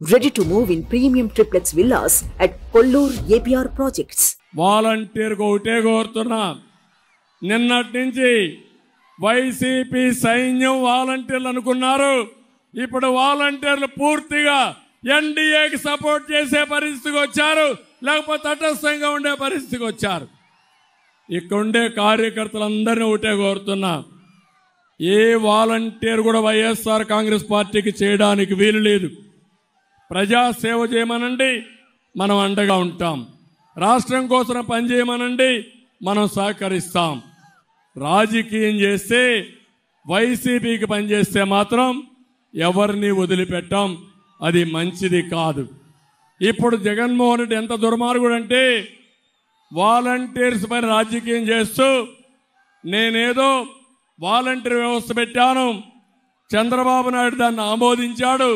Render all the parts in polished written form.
Ready to move in premium triplex villas at Kollur APR projects. Volunteer ఒకటే కోరుతున్నా. నిన్నటి నుంచి వైసీపీ సైన్యం వాలంటీర్లు అనుకున్నారు. ఇప్పుడు వాలంటీర్లు పూర్తిగా ఎన్డీఏకి సపోర్ట్ చేసే పరిస్థితికి వచ్చారు, లేకపోతే తటస్థంగా ఉండే పరిస్థితికి వచ్చారు. ఇక్కడ ఉండే కార్యకర్తలందరినీ ఒకటే కోరుతున్నా, ఏ వాలంటీర్ కూడా వైఎస్ఆర్ కాంగ్రెస్ పార్టీకి చేయడానికి వీలు లేదు. ప్రజా సేవ చేయమనండి, మనం అండగా ఉంటాం. రాష్ట్రం కోసం పనిచేయమనండి, మనం సహకరిస్తాం. రాజకీయం చేస్తే, వైసీపీకి పనిచేస్తే మాత్రం ఎవరిని వదిలిపెట్టాం. అది మంచిది కాదు. ఇప్పుడు జగన్మోహన్ రెడ్డి ఎంత దుర్మార్గుడు అంటే, వాలంటీర్స్ పైన రాజకీయం చేస్తూ నేనేదో వాలంటీర్ వ్యవస్థ పెట్టాను, చంద్రబాబు నాయుడు దాన్ని ఆమోదించాడు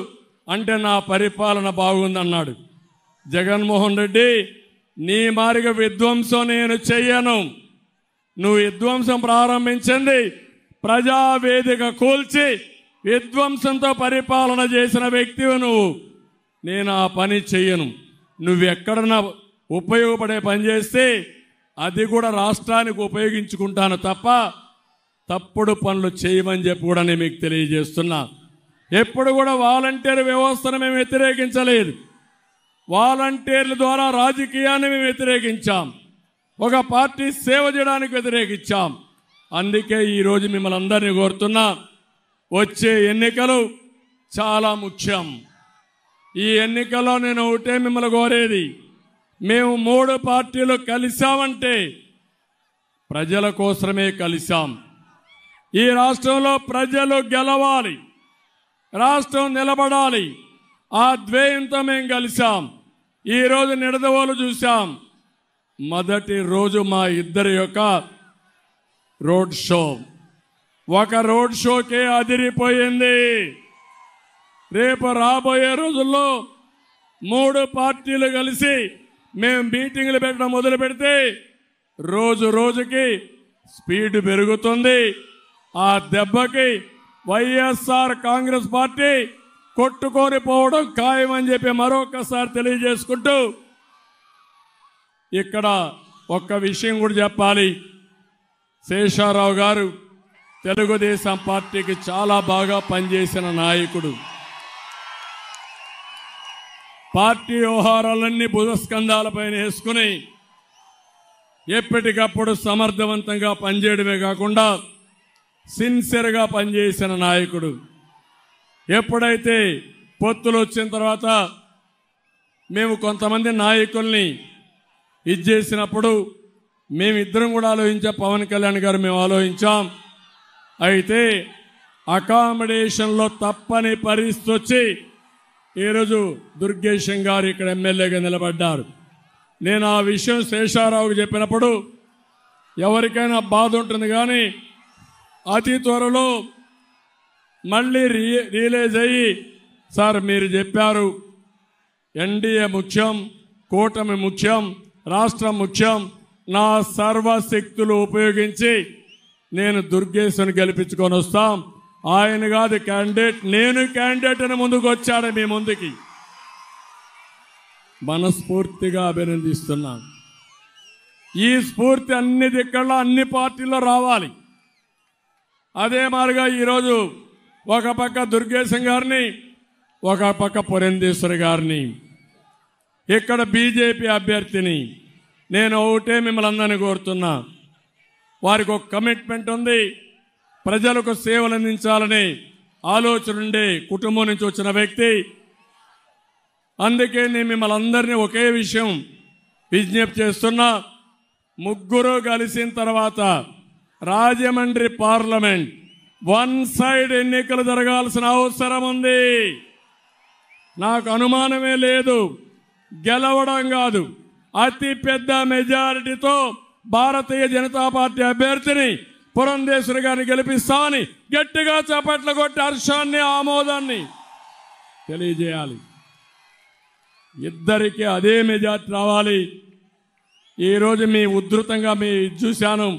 అంటే నా పరిపాలన బాగుందన్నాడు. జగన్మోహన్ రెడ్డి, నీ మారిగా విధ్వంసం నేను చెయ్యను. నువ్వు విధ్వంసం ప్రారంభించింది ప్రజావేదిక కూల్చి విధ్వంసంతో పరిపాలన చేసిన వ్యక్తివి నువ్వు. నేను ఆ పని చెయ్యను. నువ్వెక్కడన్నా ఉపయోగపడే పని చేస్తే అది కూడా రాష్ట్రానికి ఉపయోగించుకుంటాను తప్ప తప్పుడు పనులు చేయమని చెప్పి కూడా నేను మీకు తెలియజేస్తున్నా. ఎప్పుడు కూడా వాలంటీర్ వ్యవస్థను మేము వ్యతిరేకించలేదు. వాలంటీర్ల ద్వారా రాజకీయాన్ని మేము వ్యతిరేకించాం. ఒక పార్టీ సేవ చేయడానికి వ్యతిరేకించాం. అందుకే ఈరోజు మిమ్మల్ని అందరినీ కోరుతున్నా, వచ్చే ఎన్నికలు చాలా ముఖ్యం. ఈ ఎన్నికల్లో నేను ఒకటే మిమ్మల్ని కోరేది, మేము 3 పార్టీలు కలిశామంటే ప్రజల కోసమే కలిశాం. ఈ రాష్ట్రంలో ప్రజలు గెలవాలి, రాష్ట్రం నిలబడాలి. ఆ ధ్యేయంతో మేము కలిశాం. ఈరోజు నిడదవోలు చూశాం. మొదటి రోజు మా ఇద్దరి యొక్క రోడ్ షో, ఒక రోడ్ షోకే అదిరిపోయింది. రేపు రాబోయే రోజుల్లో 3 పార్టీలు కలిసి మేము మీటింగ్లు పెట్టడం మొదలు పెడితే రోజు రోజుకి స్పీడ్ పెరుగుతుంది. ఆ దెబ్బకి వైఎస్ఆర్ కాంగ్రెస్ పార్టీ కొట్టుకొని పోవడం ఖాయమని చెప్పి మరొకసారి తెలియజేసుకుంటూ, ఇక్కడ ఒక్క విషయం కూడా చెప్పాలి. శేషారావు గారు తెలుగుదేశం పార్టీకి చాలా బాగా పనిచేసిన నాయకుడు. పార్టీ వ్యవహారాలన్నీ భుజస్కంధాలపైన వేసుకుని ఎప్పటికప్పుడు సమర్థవంతంగా పనిచేయడమే కాకుండా సిన్సియర్గా పనిచేసిన నాయకుడు. ఎప్పుడైతే పొత్తులు వచ్చిన తర్వాత మేము కొంతమంది నాయకుల్ని ఇచ్చేసినప్పుడు మేమిద్దరం కూడా ఆలోచించాం. పవన్ కళ్యాణ్ గారు మేము ఆలోచించాం. అయితే అకామిడేషన్లో తప్పని పరిస్థితి వచ్చి ఈరోజు దుర్గేశం గారు ఇక్కడ ఎమ్మెల్యేగా నిలబడ్డారు. నేను ఆ విషయం శేషారావుకి చెప్పినప్పుడు ఎవరికైనా బాధ ఉంటుంది, కానీ అతి త్వరలో మళ్ళీ రియలైజ్ అయ్యి, సార్ మీరు చెప్పారు ఎన్డీఏ ముఖ్యం, కూటమి ముఖ్యం, రాష్ట్రం ముఖ్యం, నా సర్వశక్తులు ఉపయోగించి నేను దుర్గేశను గెలిపించుకొని వస్తాం. ఆయన కాదు క్యాండిడేట్, నేను క్యాండిడేట్ అని ముందుకు వచ్చాడు మీ ముందుకి. మనస్ఫూర్తిగా అభినందిస్తున్నాను. ఈ స్ఫూర్తి అన్ని దిక్కల్లో అన్ని పార్టీల్లో రావాలి. అదే మాదిరిగా ఈరోజు ఒక పక్క దుర్గేశం గారిని, ఒక పక్క పురంధేశ్వరి గారిని, ఇక్కడ బీజేపీ అభ్యర్థిని నేను ఒకటే మిమ్మల్ని అందరినీ కోరుతున్నా. వారికి ఒక కమిట్మెంట్ ఉంది, ప్రజలకు సేవలు అందించాలనే ఆలోచన ఉండే కుటుంబం నుంచి వచ్చిన వ్యక్తి. అందుకే నేను మిమ్మల్ని అందరినీ ఒకే విషయం విజ్ఞప్తి చేస్తున్నా. ముగ్గురు కలిసిన తర్వాత రాజమండ్రి పార్లమెంట్ 1 సైడ్ ఎన్నికలు జరగాల్సిన అవసరం ఉంది. నాకు అనుమానమే లేదు, గెలవడం కాదు, అతి పెద్ద మెజారిటీతో భారతీయ జనతా పార్టీ అభ్యర్థిని పురంధేశ్వరి గారిని గెలిపిస్తామని గట్టిగా చప్పట్లు కొట్టి హర్షాన్ని, ఆమోదాన్ని తెలియజేయాలి. ఇద్దరికి అదే మెజారిటీ రావాలి. ఈరోజు మీ ఉధృతంగా మీ చూశాను.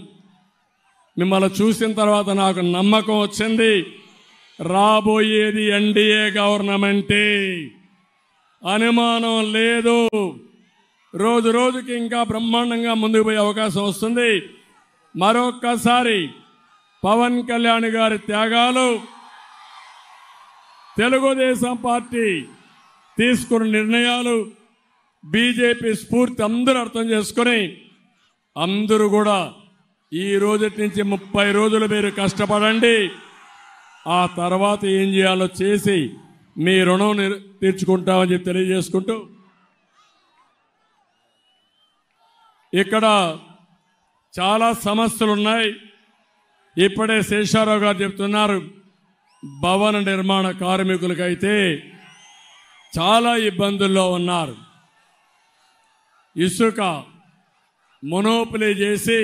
మిమ్మల్ని చూసిన తర్వాత నాకు నమ్మకం వచ్చింది, రాబోయేది ఎన్డీఏ గవర్నమెంటే. అనుమానం లేదు. రోజు రోజుకి ఇంకా బ్రహ్మాండంగా ముందుకు పోయే అవకాశం వస్తుంది. మరొక్కసారి పవన్ కళ్యాణ్ గారి త్యాగాలు, తెలుగుదేశం పార్టీ తీసుకున్న నిర్ణయాలు, బీజేపీ స్ఫూర్తి అందరూ అర్థం చేసుకుని అందరూ కూడా ఈ రోజు నుంచి 30 రోజులు మీరు కష్టపడండి. ఆ తర్వాత ఏం చేయాలో చేసి మీ రుణం తీర్చుకుంటామని చెప్పి తెలియజేసుకుంటూ, ఇక్కడ చాలా సమస్యలు ఉన్నాయి. ఇప్పుడే శేషారావు గారు చెప్తున్నారు, భవన నిర్మాణ కార్మికులకైతే చాలా ఇబ్బందుల్లో ఉన్నారు. ఇసుక మొనోపలి చేసి,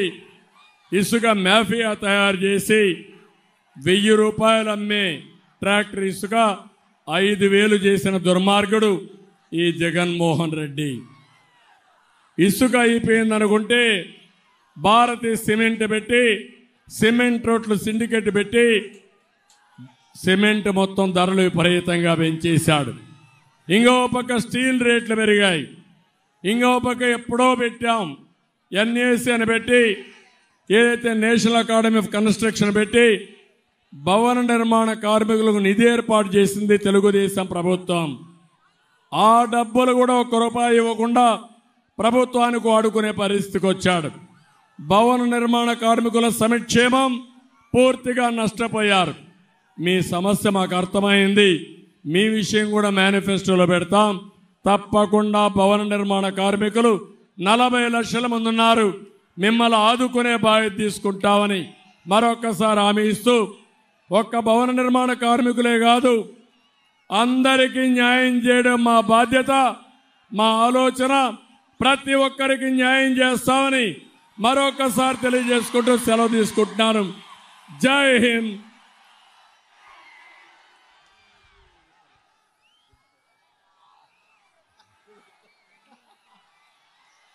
ఇసుక మాఫియా తయారు చేసి 1000 రూపాయలు అమ్మే ట్రాక్టర్ ఇసుక 5000 చేసిన దుర్మార్గుడు ఈ జగన్మోహన్ రెడ్డి. ఇసుక అయిపోయిందనుకుంటే భారతీయ సిమెంట్ పెట్టి, సిమెంట్ రోడ్లు సిండికేట్ పెట్టి సిమెంట్ మొత్తం ధరలు విపరీతంగా పెంచేశాడు. ఇంకో పక్క స్టీల్ రేట్లు పెరిగాయి. ఇంకో పక్క ఎప్పుడో పెట్టాం ఎన్ఏసి అని పెట్టి, ఏదైతే నేషనల్ అకాడమీ ఆఫ్ కన్స్ట్రక్షన్ పెట్టి భవన నిర్మాణ కార్మికులకు నిధి ఏర్పాటు చేసింది తెలుగుదేశం ప్రభుత్వం. ఆ డబ్బులు కూడా 1 రూపాయి ఇవ్వకుండా ప్రభుత్వానికి వాడుకునే పరిస్థితికి వచ్చాడు. భవన నిర్మాణ కార్మికుల సంక్షేమం పూర్తిగా నష్టపోయారు. మీ సమస్య మాకు అర్థమైంది. మీ విషయం కూడా మేనిఫెస్టోలో పెడతాం. తప్పకుండా భవన నిర్మాణ కార్మికులు 40 లక్షల మంది ఉన్నారు. మిమ్మల్ని ఆదుకునే బాధ్యత తీసుకుంటామని మరొకసారి హామీ ఇస్తూ, ఒక్క భవన నిర్మాణ కార్మికులే కాదు, అందరికీ న్యాయం చేయడం మా బాధ్యత, మా ఆలోచన. ప్రతి ఒక్కరికి న్యాయం చేస్తామని మరొకసారి తెలియజేసుకుంటూ సెలవు తీసుకుంటున్నాను. జై Hind.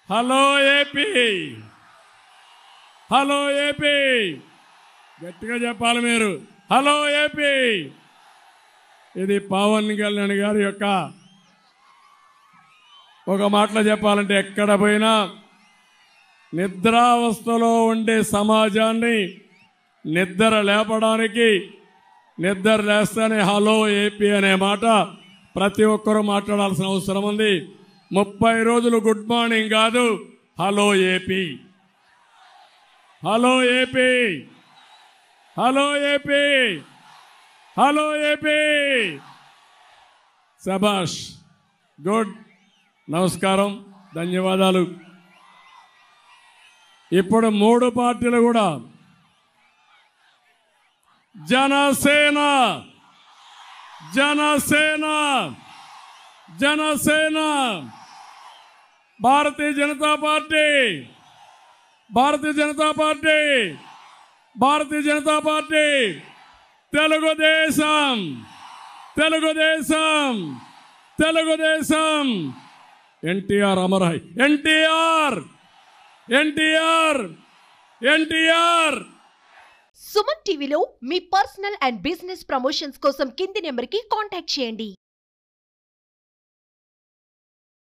Hello AP, hello AP, గట్టిగా చెప్పాలి మీరు. Hello AP. ఇది పవన్ కళ్యాణ్ గారి యొక్క ఒక మాటలో చెప్పాలంటే, ఎక్కడ పోయినా నిద్రావస్థలో ఉండే సమాజాన్ని నిద్ర లేపడానికి, నిద్ర లేస్తేనే హలో ఏపీ అనే మాట ప్రతి ఒక్కరూ మాట్లాడాల్సిన అవసరం ఉంది. 30 రోజులు గుడ్ మార్నింగ్ కాదు, hello AP, hello AP, hello AP, hello AP. శభాష్, గుడ్. నమస్కారం, ధన్యవాదాలు. ఇప్పుడు 3 పార్టీలు కూడా Janasena, Janasena, Janasena, Bharatiya Janata party, Bharatiya Janata party, Bharatiya Janata party, Telugu Desam, Telugu Desam, Telugu Desam. NTR అమరహై, NTR, NTR, NTR. Suman టీవీలో మీ పర్సనల్ అండ్ బిజినెస్ ప్రమోషన్స్ కోసం కింది నెంబర్కి కాంటాక్ట్ చేయండి.